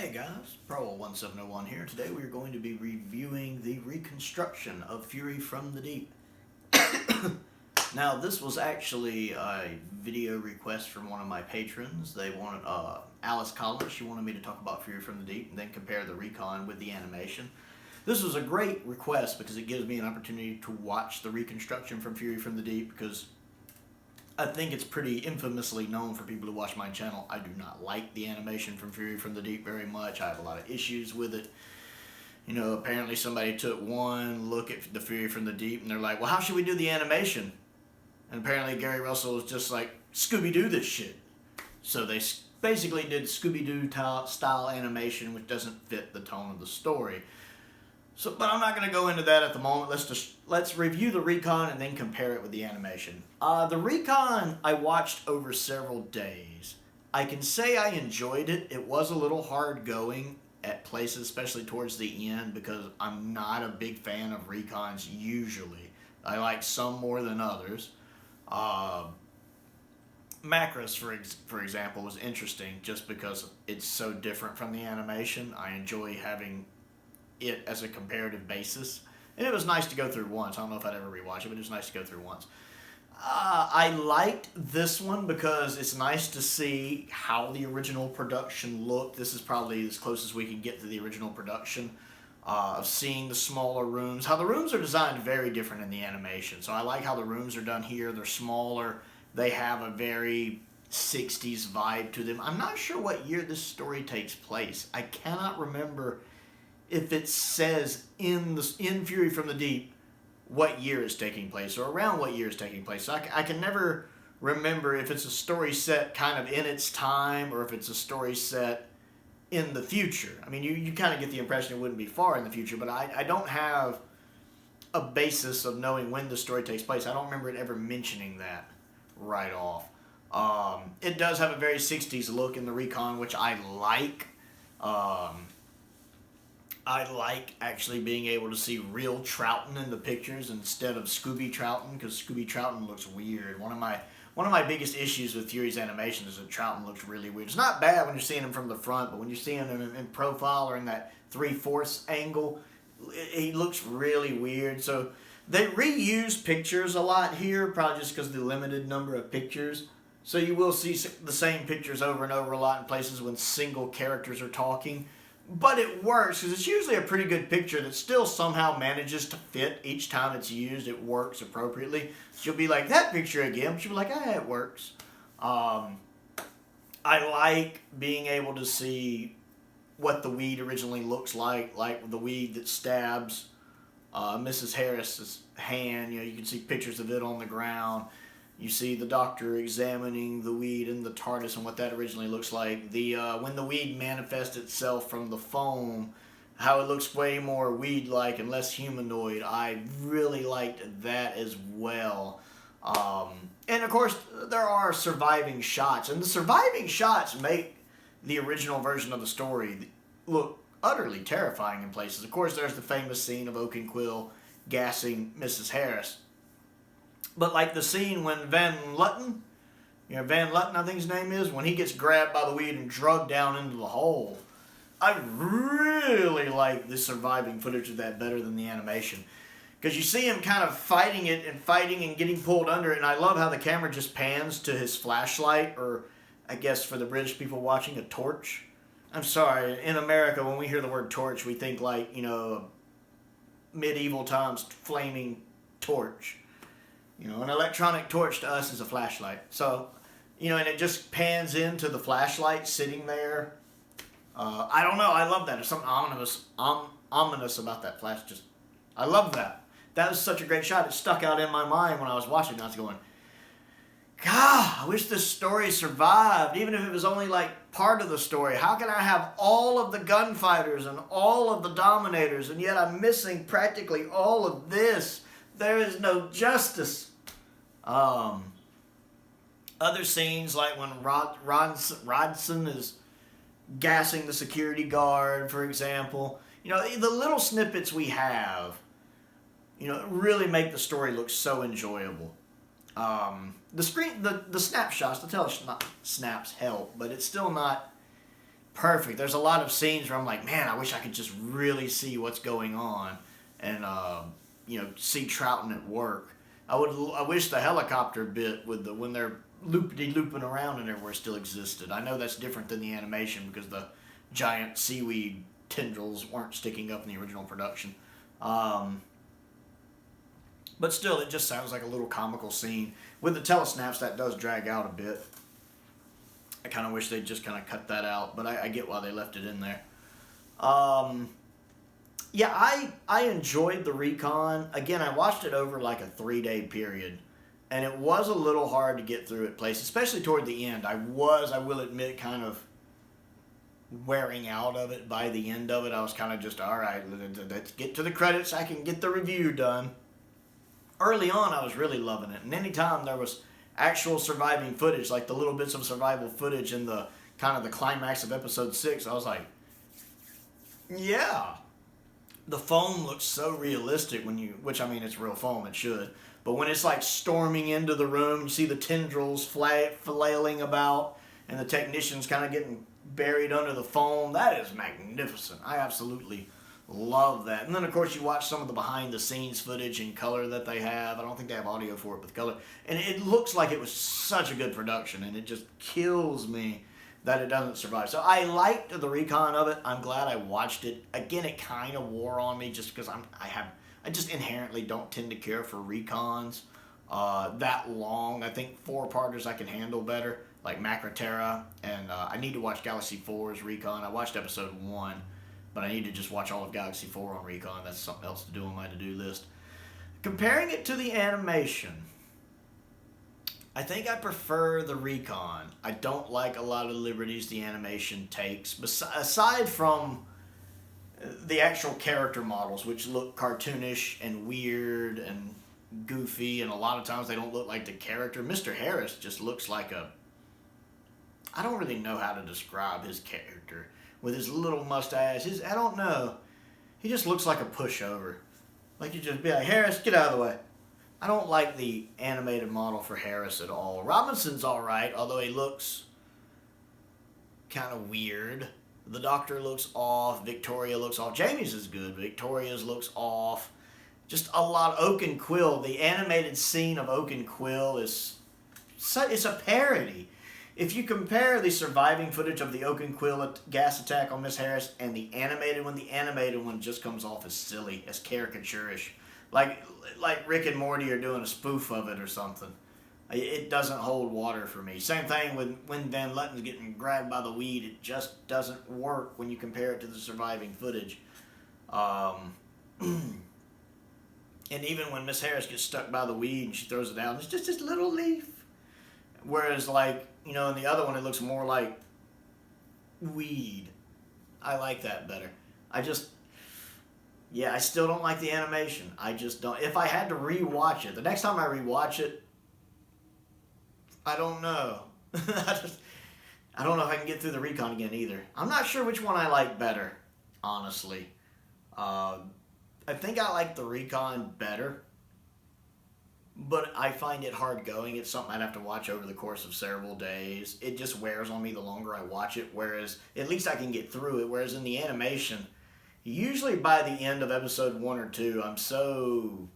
Hey guys, Pro1701 here. Today we are going to be reviewing the reconstruction of Fury from the Deep. Now this was actually a video request from one of my patrons. They wanted, Alice Collins, she wanted me to talk about Fury from the Deep and then compare the Recon with the animation. This was a great request because it gives me an opportunity to watch the reconstruction from Fury from the Deep, because I think it's pretty infamously known for people who watch my channel. I do not like the animation from Fury from the Deep very much. I have a lot of issues with it. You know, apparently somebody took one look at the Fury from the Deep and they're like, well, how should we do the animation? And apparently Gary Russell was just like, Scooby-Doo this shit. So they basically did Scooby-Doo style animation, which doesn't fit the tone of the story. So, but I'm not going to go into that at the moment. Let's review the Recon and then compare it with the animation. The Recon I watched over several days. I can say I enjoyed it. It was a little hard going at places, especially towards the end, because I'm not a big fan of Recons usually. I like some more than others. Macros, for example, was interesting just because it's so different from the animation. I enjoy having it as a comparative basis, and it was nice to go through once. I don't know if I'd ever rewatch it, but it was nice to go through once. I liked this one because it's nice to see how the original production looked. This is probably as close as we can get to the original production, of seeing the smaller rooms. How the rooms are designed very different in the animation, so I like how the rooms are done here. They're smaller. They have a very 60s vibe to them. I'm not sure what year this story takes place. I cannot remember if it says in Fury from the Deep what year is taking place, or around what year is taking place. So I can never remember if it's a story set kind of in its time, or if it's a story set in the future. I mean, you kind of get the impression it wouldn't be far in the future, but I don't have a basis of knowing when the story takes place. I don't remember it ever mentioning that right off. It does have a very 60s look in the Recon, which I like. I like actually being able to see real Troughton in the pictures instead of Scooby Troughton, because Scooby Troughton looks weird. One of my biggest issues with Fury's animation is that Troughton looks really weird. It's not bad when you're seeing him from the front, but when you're seeing him in profile or in that 3/4 angle, he looks really weird. So they reuse pictures a lot here, probably just because of the limited number of pictures. So you will see the same pictures over and over a lot in places when single characters are talking. But it works, because it's usually a pretty good picture that still somehow manages to fit each time it's used. It works appropriately. She'll be like, that picture again. She'll be like, ah, it works. I like being able to see what the weed originally looks like the weed that stabs Mrs. Harris's hand. You know, you can see pictures of it on the ground. You see the doctor examining the weed in the TARDIS and what that originally looks like. When the weed manifests itself from the foam, how it looks way more weed-like and less humanoid. I really liked that as well. And of course, there are surviving shots, and the surviving shots make the original version of the story look utterly terrifying in places. Of course, there's the famous scene of Oakenquill gassing Mrs. Harris. But like the scene when Van Lutten, I think his name is, when he gets grabbed by the weed and drugged down into the hole, I really like the surviving footage of that better than the animation. Because you see him kind of fighting it and fighting and getting pulled under it, and I love how the camera just pans to his flashlight, or I guess for the British people watching, a torch. I'm sorry, in America when we hear the word torch, we think like, you know, medieval times flaming torch. You know, an electronic torch to us is a flashlight. So, you know, and it just pans into the flashlight sitting there. I don't know. I love that. There's something ominous about that flash. I love that. That was such a great shot. It stuck out in my mind when I was watching it. I was going, God, I wish this story survived, even if it was only like part of the story. How can I have all of the gunfighters and all of the dominators, and yet I'm missing practically all of this? There is no justice. Other scenes, like when Rodson is gassing the security guard, for example. You know, the little snippets we have, you know, really make the story look so enjoyable. The snapshots, the telesnaps help, but it's still not perfect. There's a lot of scenes where I'm like, man, I wish I could just really see what's going on and see Troughton at work. I wish the helicopter bit with when they're looping around and everywhere still existed. I know that's different than the animation because the giant seaweed tendrils weren't sticking up in the original production. But still, it just sounds like a little comical scene. With the telesnaps, that does drag out a bit. I kind of wish they'd just kind of cut that out, but I get why they left it in there. I enjoyed the Recon. Again, I watched it over like a 3-day period, and it was a little hard to get through at places, especially toward the end. I will admit, kind of wearing out of it by the end of it. I was kind of just, all right, let's get to the credits. I can get the review done. Early on, I was really loving it, and anytime there was actual surviving footage, like the little bits of survival footage in the kind of the climax of episode 6, I was like, yeah. The foam looks so realistic which I mean, it's real foam, it should, but when it's like storming into the room, you see the tendrils flailing about, and the technicians kind of getting buried under the foam. That is magnificent. I absolutely love that. And then, of course, you watch some of the behind-the-scenes footage in color that they have. I don't think they have audio for it, but color. And it looks like it was such a good production, and it just kills me that it doesn't survive. So I liked the Recon of it. I'm glad I watched it. Again, it kind of wore on me just because I just inherently don't tend to care for Recons that long. I think 4-parters I can handle better, like Macroterra, and I need to watch Galaxy 4's Recon. I watched episode 1. But I need to just watch all of Galaxy 4 on Recon. That's something else to do on my to-do list. Comparing it to the animation, I think I prefer the Recon. I don't like a lot of liberties the animation takes. Aside from the actual character models, which look cartoonish and weird and goofy, and a lot of times they don't look like the character. Mr. Harris just looks like I don't really know how to describe his character. With his little mustache, I don't know. He just looks like a pushover. Like you just be like, Harris, get out of the way. I don't like the animated model for Harris at all. Robinson's alright, although he looks kind of weird. The Doctor looks off. Victoria looks off. Jamie's is good. Victoria's looks off. Just a lot. Oak and Quill. The animated scene of Oak and Quill it's a parody. If you compare the surviving footage of the Oak and Quill gas attack on Miss Harris and the animated one just comes off as silly, as caricaturish. Like Rick and Morty are doing a spoof of it or something. It doesn't hold water for me. Same thing with when Van Lutten's getting grabbed by the weed. It just doesn't work when you compare it to the surviving footage. And even when Miss Harris gets stuck by the weed and she throws it down, it's just this little leaf. Whereas, in the other one, it looks more like weed. I like that better. I still don't like the animation. I just don't. If I had to rewatch it, the next time I rewatch it, I don't know. I don't know if I can get through the Recon again either. I'm not sure which one I like better, honestly. I think I like the Recon better. But I find it hard going. It's something I'd have to watch over the course of several days. It just wears on me the longer I watch it, whereas at least I can get through it. Whereas in the animation, usually by the end of episode 1 or 2, I'm so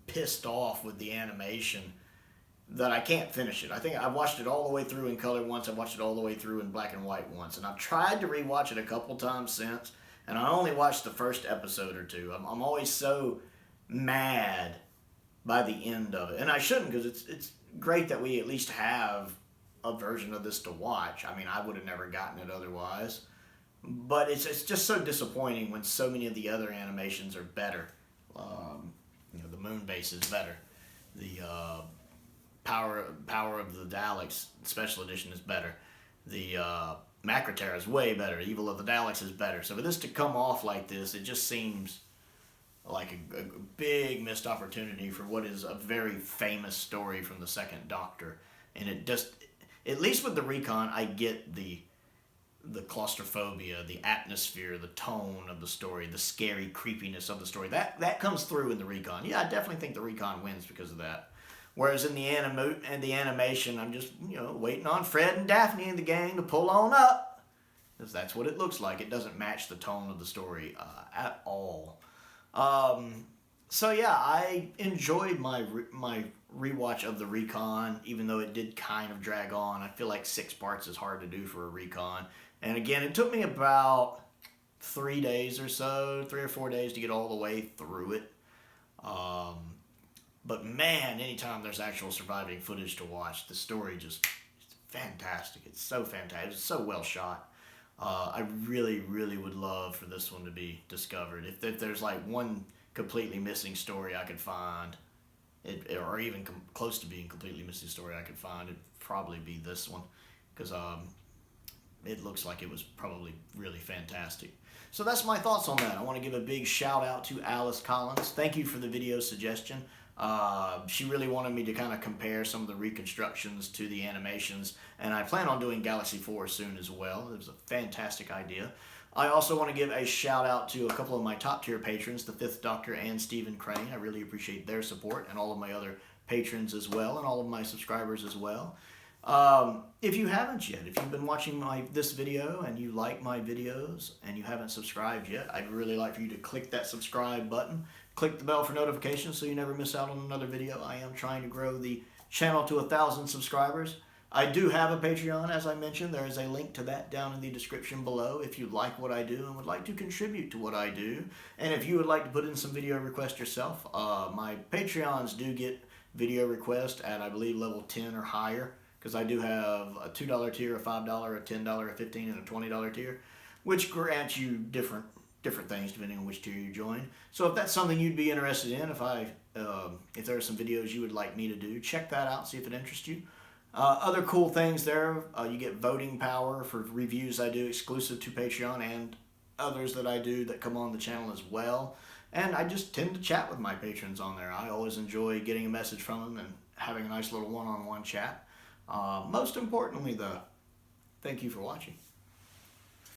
pissed off with the animation that I can't finish it. I think I've watched it all the way through in color once. I've watched it all the way through in black and white once. And I've tried to rewatch it a couple times since, and I only watched the first episode or 2. I'm always so mad by the end of it. And I shouldn't, because it's great that we at least have a version of this to watch. I mean, I would have never gotten it otherwise. But it's just so disappointing when so many of the other animations are better. The Moon Base is better. The Power of the Daleks Special Edition is better. The Macroterra is way better. Evil of the Daleks is better. So for this to come off like this, it just seems like a big missed opportunity for what is a very famous story from the Second Doctor. And it just, at least with the Recon, I get the claustrophobia, the atmosphere, the tone of the story, the scary creepiness of the story. That comes through in the Recon. Yeah, I definitely think the Recon wins because of that. Whereas in the animation, I'm just, waiting on Fred and Daphne and the gang to pull on up. because that's what it looks like. It doesn't match the tone of the story at all. So yeah, I enjoyed my rewatch of the Recon, even though it did kind of drag on. I feel like 6 parts is hard to do for a Recon. And again, it took me about 3 days or so, 3 or 4 days to get all the way through it. But man, anytime there's actual surviving footage to watch, the story just, it's fantastic. It's so fantastic. It's so well shot. I really, really would love for this one to be discovered. If there's like one completely missing story I could find, or even close to being completely missing story I could find, it'd probably be this one, because it looks like it was probably really fantastic. So that's my thoughts on that. I want to give a big shout out to Alice Collins. Thank you for the video suggestion. She really wanted me to kind of compare some of the reconstructions to the animations, and I plan on doing Galaxy 4 soon as well. It was a fantastic idea. I also want to give a shout out to a couple of my top tier patrons, the 5th Doctor and Stephen Crane. I really appreciate their support, and all of my other patrons as well, and all of my subscribers as well. If you haven't yet, if you've been watching this video and you like my videos and you haven't subscribed yet, I'd really like for you to click that subscribe button. Click the bell for notifications so you never miss out on another video. I am trying to grow the channel to 1,000 subscribers. I do have a Patreon, as I mentioned. There is a link to that down in the description below if you like what I do and would like to contribute to what I do. And if you would like to put in some video requests yourself, my Patreons do get video requests at, I believe, level 10 or higher, because I do have a $2 tier, a $5, a $10, a $15, and a $20 tier, which grants you different things depending on which tier you join. So if that's something you'd be interested in, if there are some videos you would like me to do, check that out, see if it interests you. Other cool things there, you get voting power for reviews I do exclusive to Patreon and others that I do that come on the channel as well. And I just tend to chat with my patrons on there. I always enjoy getting a message from them and having a nice little one-on-one chat. Most importantly though, thank you for watching.